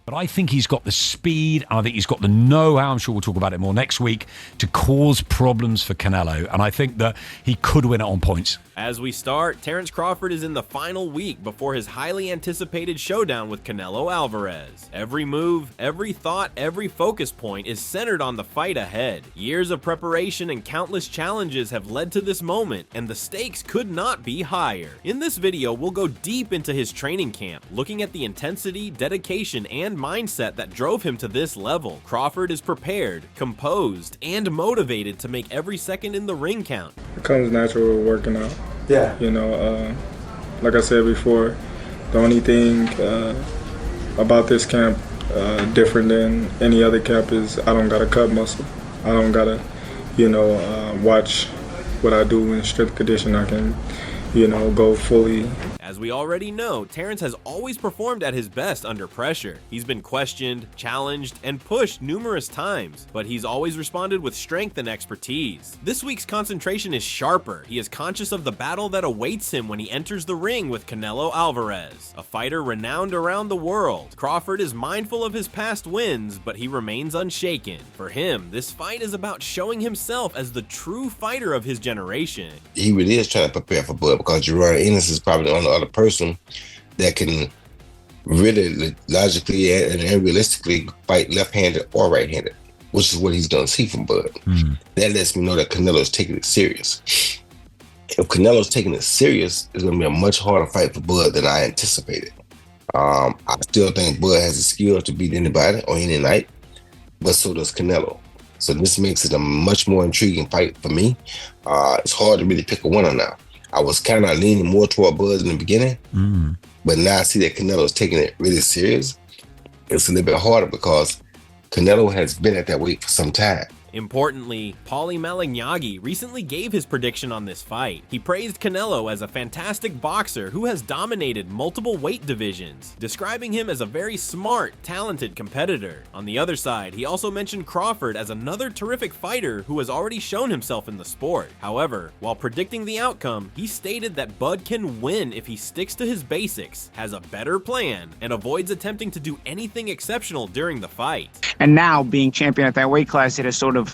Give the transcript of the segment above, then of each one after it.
But I think he's got the speed, and I think he's got the know-how, I'm sure we'll talk about it more next week, to cause problems for Canelo. And I think that he could win it on points. As we start, Terence Crawford is in the final week before his highly anticipated showdown with Canelo Alvarez. Every move, every thought, every focus point is centered on the fight ahead. Years of preparation and countless challenges have led to this moment, and the stakes could not be higher. In this video, we'll go deep into his training camp, looking at the intensity, dedication, and mindset that drove him to this level. Crawford is prepared, composed, and motivated to make every second in the ring count. It comes natural with working out. Yeah. You know, like I said before, the only thing about this camp different than any other camp is I don't got to cut muscle. I don't got to, watch what I do in strength condition. I can, go fully. As we already know, Terence has always performed at his best under pressure. He's been questioned, challenged, and pushed numerous times, but he's always responded with strength and expertise. This week's concentration is sharper. He is conscious of the battle that awaits him when he enters the ring with Canelo Alvarez, a fighter renowned around the world. Crawford is mindful of his past wins, but he remains unshaken. For him, this fight is about showing himself as the true fighter of his generation. He really is trying to prepare for Bud because Gerard Ennis is probably the only other person that can really logically and realistically fight left-handed or right-handed, which is what he's going to see from Bud. That lets me know that Canelo's taking it serious. If Canelo's taking it serious, it's going to be a much harder fight for Bud than I anticipated. I still think Bud has the skill to beat anybody on any night, but so does Canelo. So this makes it a much more intriguing fight for me. It's hard to really pick a winner now. I was kind of leaning more toward Bud in the beginning, but now I see that Canelo's taking it really serious. It's a little bit harder because Canelo has been at that weight for some time. Importantly, Paulie Malignaggi recently gave his prediction on this fight. He praised Canelo as a fantastic boxer who has dominated multiple weight divisions, describing him as a very smart, talented competitor. On the other side, he also mentioned Crawford as another terrific fighter who has already shown himself in the sport. However, while predicting the outcome, he stated that Bud can win if he sticks to his basics, has a better plan, and avoids attempting to do anything exceptional during the fight. And now, being champion at that weight class, it has sort of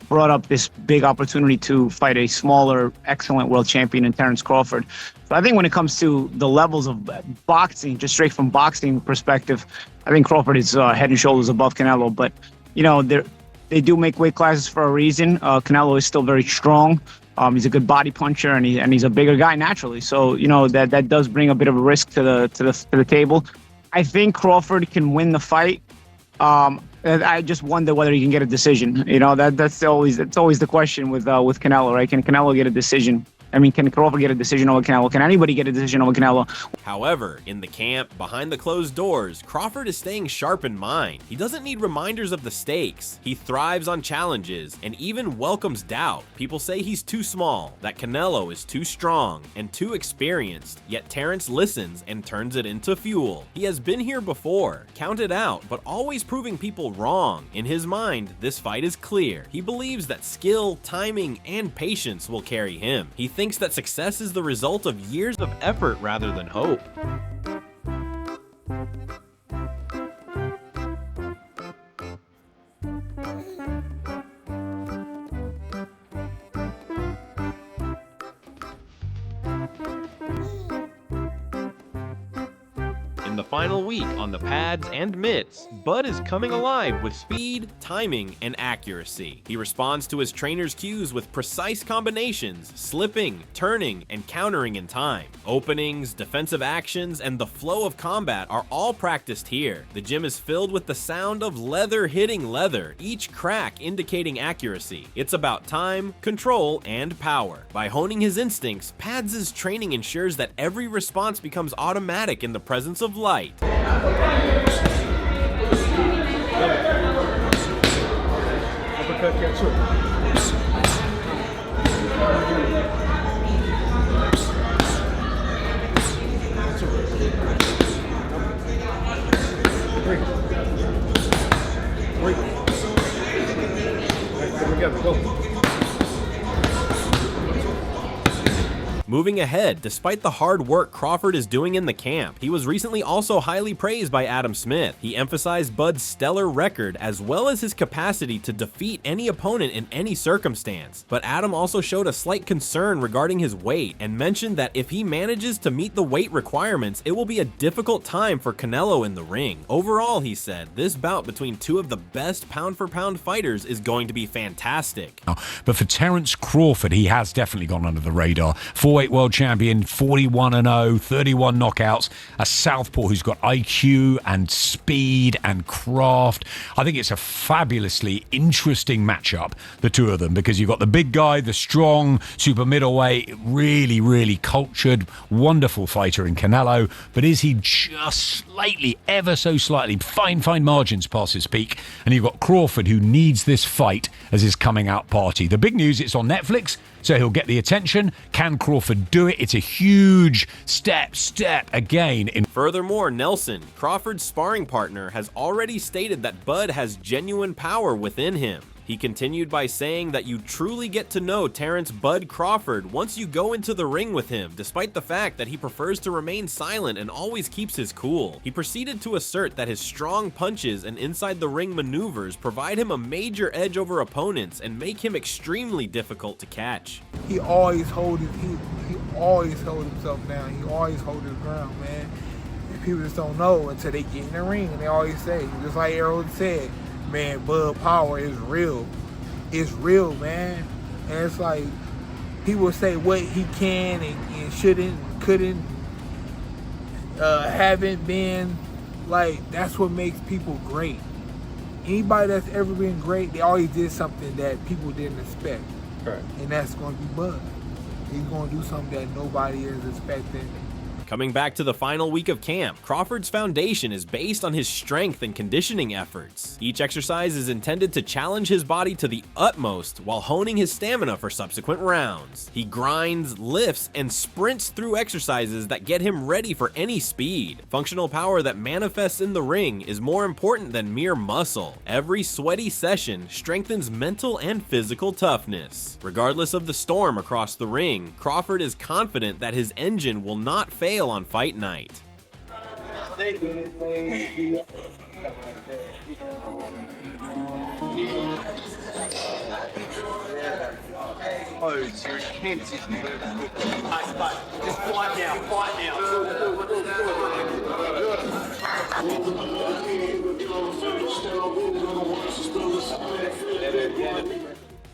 brought up this big opportunity to fight a smaller, excellent world champion in Terence Crawford. So I think when it comes to the levels of boxing, just straight from boxing perspective, I think Crawford is head and shoulders above Canelo. But, they do make weight classes for a reason. Canelo is still very strong. He's a good body puncher, and he's a bigger guy naturally. So, that does bring a bit of a risk to the table. I think Crawford can win the fight. I just wonder whether he can get a decision. That's always the question with Canelo, right? Can Canelo get a decision? I mean, can Crawford get a decision over Canelo? Can anybody get a decision over Canelo? However, in the camp, behind the closed doors, Crawford is staying sharp in mind. He doesn't need reminders of the stakes. He thrives on challenges and even welcomes doubt. People say he's too small, that Canelo is too strong and too experienced, yet Terence listens and turns it into fuel. He has been here before, counted out, but always proving people wrong. In his mind, this fight is clear. He believes that skill, timing, and patience will carry him. He thinks that success is the result of years of effort rather than hope. In the final week on the pads and mitts, Bud is coming alive with speed, timing, and accuracy. He responds to his trainer's cues with precise combinations, slipping, turning, and countering in time. Openings, defensive actions, and the flow of combat are all practiced here. The gym is filled with the sound of leather hitting leather, each crack indicating accuracy. It's about time, control, and power. By honing his instincts, Pads' training ensures that every response becomes automatic in the presence of light. Moving ahead, despite the hard work Crawford is doing in the camp, he was recently also highly praised by Adam Smith. He emphasized Bud's stellar record as well as his capacity to defeat any opponent in any circumstance. But Adam also showed a slight concern regarding his weight and mentioned that if he manages to meet the weight requirements, it will be a difficult time for Canelo in the ring. Overall, he said, this bout between two of the best pound-for-pound fighters is going to be fantastic. But for Terence Crawford, he has definitely gone under the radar. 4-weight world champion, 41-0, 31 knockouts, a southpaw who's got IQ and speed and craft. I think it's a fabulously interesting matchup, the two of them, because you've got the big guy, the strong super middleweight, really, really cultured, wonderful fighter in Canelo, but is he just slightly, ever so slightly, fine margins past his peak? And you've got Crawford, who needs this fight as his coming out party. The big news, it's on Netflix, so he'll get the attention. Can Crawford do it? It's a huge step again. Furthermore, Nelson, Crawford's sparring partner, has already stated that Bud has genuine power within him. He continued by saying that you truly get to know Terence "Bud" Crawford once you go into the ring with him, despite the fact that he prefers to remain silent and always keeps his cool. He proceeded to assert that his strong punches and inside the ring maneuvers provide him a major edge over opponents and make him extremely difficult to catch. He always hold himself down. He always hold his ground, man. And people just don't know until they get in the ring, and they always say, just like Errol said, man, Bud power is real. It's real, man. And it's like, people say what he can and shouldn't, couldn't, haven't been. Like, that's what makes people great. Anybody that's ever been great, they always did something that people didn't expect. Right. And that's going to be Bud. He's going to do something that nobody is expecting. Coming back to the final week of camp, Crawford's foundation is based on his strength and conditioning efforts. Each exercise is intended to challenge his body to the utmost while honing his stamina for subsequent rounds. He grinds, lifts, and sprints through exercises that get him ready for any speed. Functional power that manifests in the ring is more important than mere muscle. Every sweaty session strengthens mental and physical toughness. Regardless of the storm across the ring, Crawford is confident that his engine will not fail on fight night. Oh, so you're intense, isn't it? Just fight now,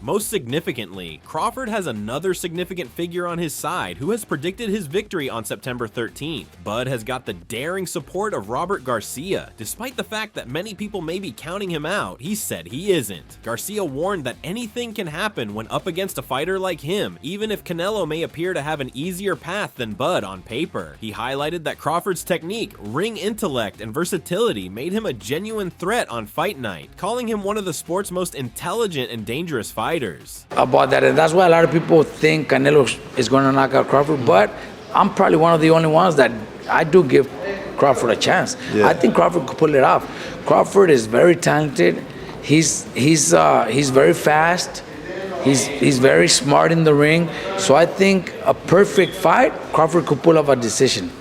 Most significantly, Crawford has another significant figure on his side who has predicted his victory on September 13th. Bud has got the daring support of Robert Garcia. Despite the fact that many people may be counting him out, he said he isn't. Garcia warned that anything can happen when up against a fighter like him, even if Canelo may appear to have an easier path than Bud on paper. He highlighted that Crawford's technique, ring intellect, and versatility made him a genuine threat on fight night, calling him one of the sport's most intelligent and dangerous fighters. About that, and that's why a lot of people think Canelo is going to knock out Crawford, but I'm probably one of the only ones that I do give Crawford a chance. Yeah. I think Crawford could pull it off. Crawford is very talented. He's very fast. He's very smart in the ring. So I think a perfect fight, Crawford could pull off a decision.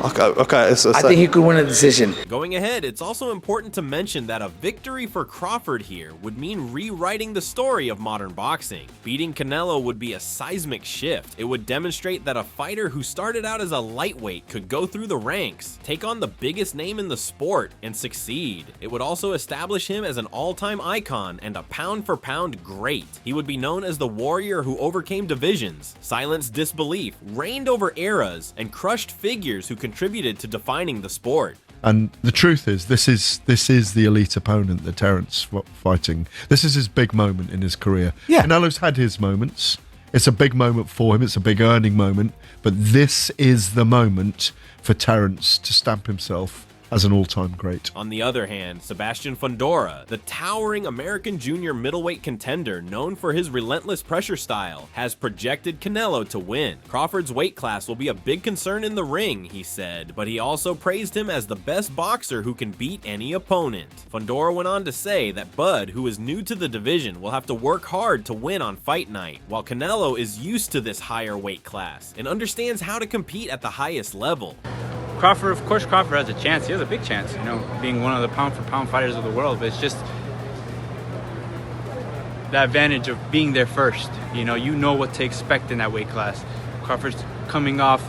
Okay. I think he could win a decision. Going ahead, it's also important to mention that a victory for Crawford here would mean rewriting the story of modern boxing. Beating Canelo would be a seismic shift. It would demonstrate that a fighter who started out as a lightweight could go through the ranks, take on the biggest name in the sport, and succeed. It would also establish him as an all-time icon and a pound-for-pound great. He would be known as the warrior who overcame divisions, silenced disbelief, reigned over eras, and crushed figures who contributed to defining the sport. And the truth is, this is the elite opponent that Terence fighting. This is his big moment in his career. Yeah. Canelo's had his moments. It's a big moment for him. It's a big earning moment. But this is the moment for Terence to stamp himself as an all-time great. On the other hand, Sebastian Fundora, the towering American junior middleweight contender known for his relentless pressure style, has projected Canelo to win. Crawford's weight class will be a big concern in the ring, he said, but he also praised him as the best boxer who can beat any opponent. Fundora went on to say that Bud, who is new to the division, will have to work hard to win on fight night, while Canelo is used to this higher weight class and understands how to compete at the highest level. Crawford, of course, Crawford has a chance. He has a big chance, you know, being one of the pound-for-pound fighters of the world. But it's just the advantage of being there first. You know what to expect in that weight class. Crawford's coming off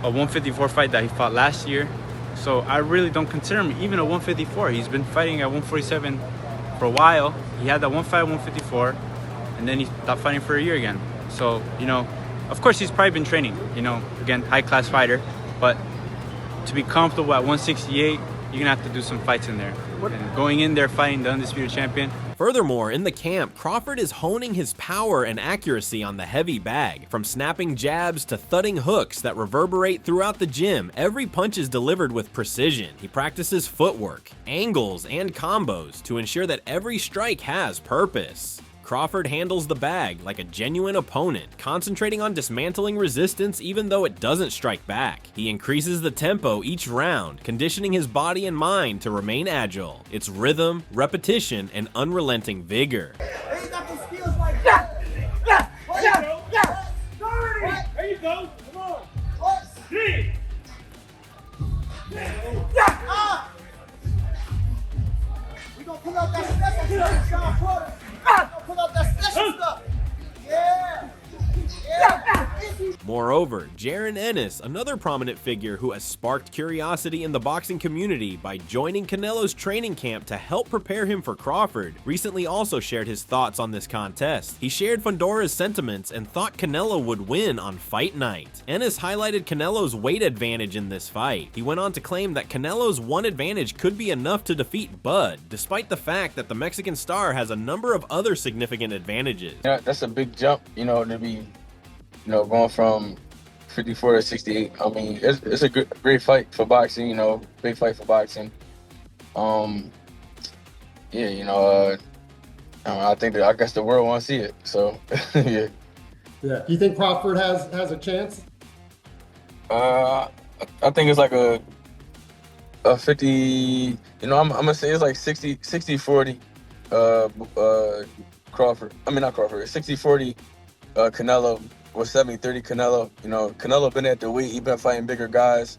a 154 fight that he fought last year. So I really don't consider him even a 154. He's been fighting at 147 for a while. He had that one fight at 154, and then he stopped fighting for a year again. So, you know, of course he's probably been training, you know, again, high-class fighter. But to be comfortable at 168, you're going to have to do some fights in there. And going in there fighting the undisputed champion. Furthermore, in the camp, Crawford is honing his power and accuracy on the heavy bag. From snapping jabs to thudding hooks that reverberate throughout the gym, every punch is delivered with precision. He practices footwork, angles, and combos to ensure that every strike has purpose. Crawford handles the bag like a genuine opponent, concentrating on dismantling resistance even though it doesn't strike back. He increases the tempo each round, conditioning his body and mind to remain agile. It's rhythm, repetition, and unrelenting vigor. There you go. Come on. We gonna pull out that special stuff, Sean. Pull out that special stuff. Yeah. Moreover, Jaron Ennis, another prominent figure who has sparked curiosity in the boxing community by joining Canelo's training camp to help prepare him for Crawford, recently also shared his thoughts on this contest. He shared Fundora's sentiments and thought Canelo would win on fight night. Ennis highlighted Canelo's weight advantage in this fight. He went on to claim that Canelo's one advantage could be enough to defeat Bud, despite the fact that the Mexican star has a number of other significant advantages. Yeah, that's a big jump, you know, to be going from 54 to 68. I mean, it's a great fight for boxing, big fight for boxing. Yeah, I guess the world wants to see it. So, yeah. Yeah. Do you think Crawford has a chance? I think it's like a 50, I'm gonna say it's like 60-40 Crawford. I mean, not Crawford, 60-40 Canelo. Or 70-30 Canelo. Canelo been at the weight, he been fighting bigger guys.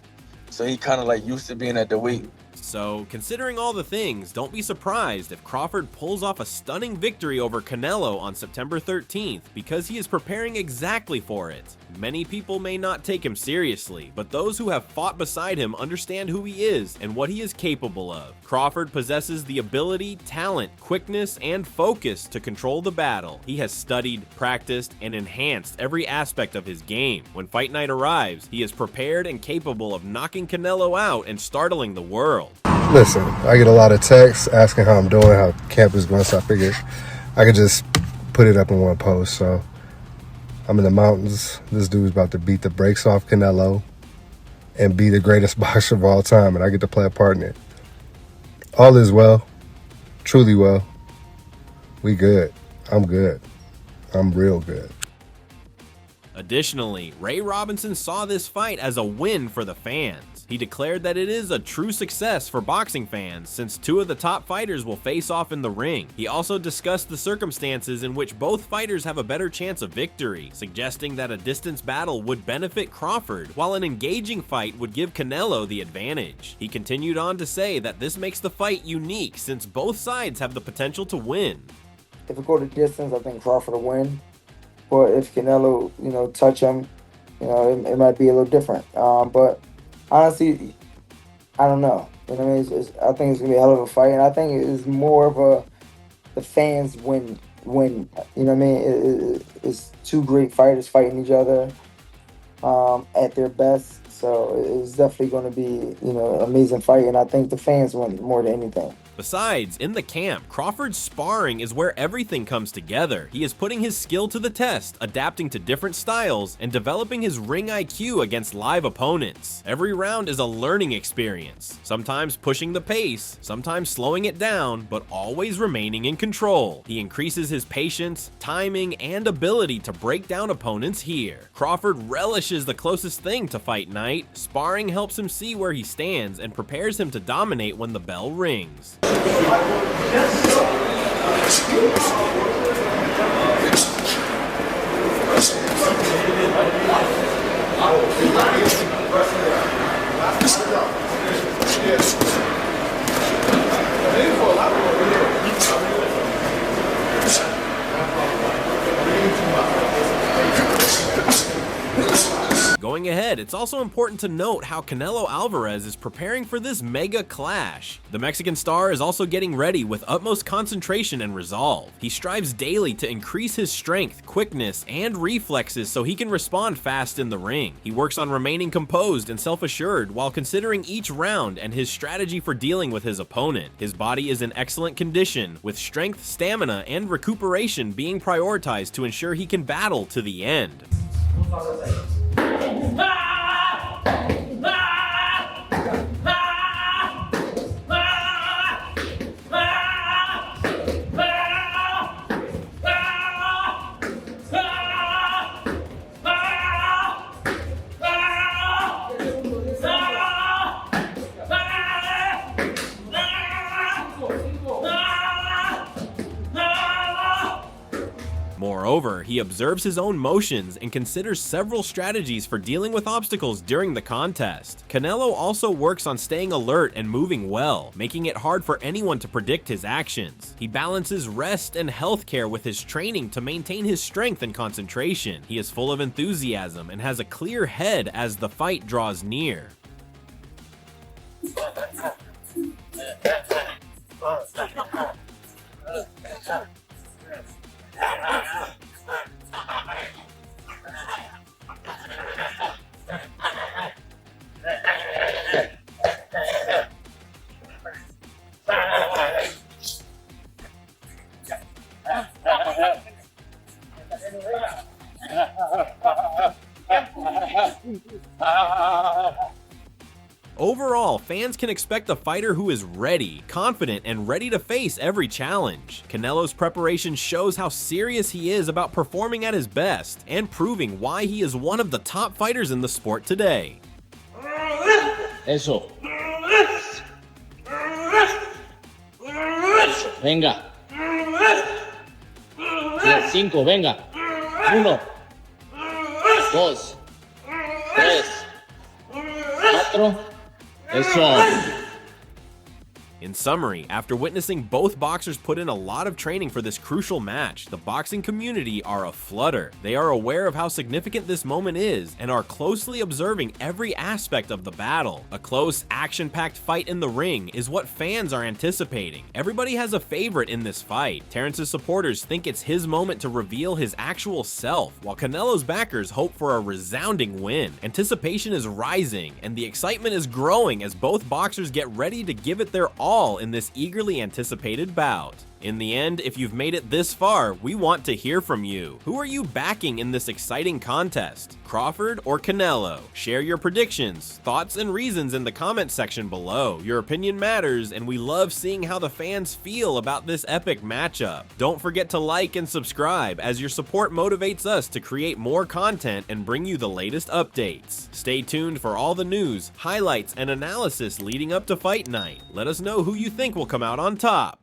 So he kind of like used to being at the weight. So, considering all the things, don't be surprised if Crawford pulls off a stunning victory over Canelo on September 13th, because he is preparing exactly for it. Many people may not take him seriously, but those who have fought beside him understand who he is and what he is capable of. Crawford possesses the ability, talent, quickness, and focus to control the battle. He has studied, practiced, and enhanced every aspect of his game. When fight night arrives, he is prepared and capable of knocking Canelo out and startling the world. Listen, I get a lot of texts asking how I'm doing, how camp is going, so I figured I could just put it up in one post. So I'm in the mountains. This dude's about to beat the brakes off Canelo and be the greatest boxer of all time, and I get to play a part in it. All is well, truly well. We good. I'm good. I'm real good. Additionally, Ray Robinson saw this fight as a win for the fans. He declared that it is a true success for boxing fans since two of the top fighters will face off in the ring. He also discussed the circumstances in which both fighters have a better chance of victory, suggesting that a distance battle would benefit Crawford, while an engaging fight would give Canelo the advantage. He continued on to say that this makes the fight unique since both sides have the potential to win. If it go to distance, I think Crawford will win. But if Canelo, touch him, it might be a little different. But honestly, I don't know. I think it's going to be a hell of a fight. And I think it's more of the fans win. It's two great fighters fighting each other at their best. So it's definitely going to be, an amazing fight. And I think the fans win more than anything. Besides, in the camp, Crawford's sparring is where everything comes together. He is putting his skill to the test, adapting to different styles, and developing his ring IQ against live opponents. Every round is a learning experience, sometimes pushing the pace, sometimes slowing it down, but always remaining in control. He increases his patience, timing, and ability to break down opponents here. Crawford relishes the closest thing to fight night. Sparring helps him see where he stands and prepares him to dominate when the bell rings. Going ahead, it's also important to note how Canelo Alvarez is preparing for this mega clash. The Mexican star is also getting ready with utmost concentration and resolve. He strives daily to increase his strength, quickness, and reflexes so he can respond fast in the ring. He works on remaining composed and self-assured while considering each round and his strategy for dealing with his opponent. His body is in excellent condition, with strength, stamina, and recuperation being prioritized to ensure he can battle to the end. Moreover, he observes his own motions and considers several strategies for dealing with obstacles during the contest. Canelo also works on staying alert and moving well, making it hard for anyone to predict his actions. He balances rest and health care with his training to maintain his strength and concentration. He is full of enthusiasm and has a clear head as the fight draws near. Overall, fans can expect a fighter who is ready, confident, and ready to face every challenge. Canelo's preparation shows how serious he is about performing at his best and proving why he is one of the top fighters in the sport today. Eso. Venga. 5, venga. 1, 2, 3, 4. Eso. In summary, after witnessing both boxers put in a lot of training for this crucial match, the boxing community are aflutter. They are aware of how significant this moment is and are closely observing every aspect of the battle. A close, action-packed fight in the ring is what fans are anticipating. Everybody has a favorite in this fight. Terence's supporters think it's his moment to reveal his actual self, while Canelo's backers hope for a resounding win. Anticipation is rising, and the excitement is growing as both boxers get ready to give it their all in this eagerly anticipated bout. In the end, if you've made it this far, we want to hear from you. Who are you backing in this exciting contest? Crawford or Canelo? Share your predictions, thoughts, and reasons in the comments section below. Your opinion matters, and we love seeing how the fans feel about this epic matchup. Don't forget to like and subscribe, as your support motivates us to create more content and bring you the latest updates. Stay tuned for all the news, highlights, and analysis leading up to fight night. Let us know who you think will come out on top.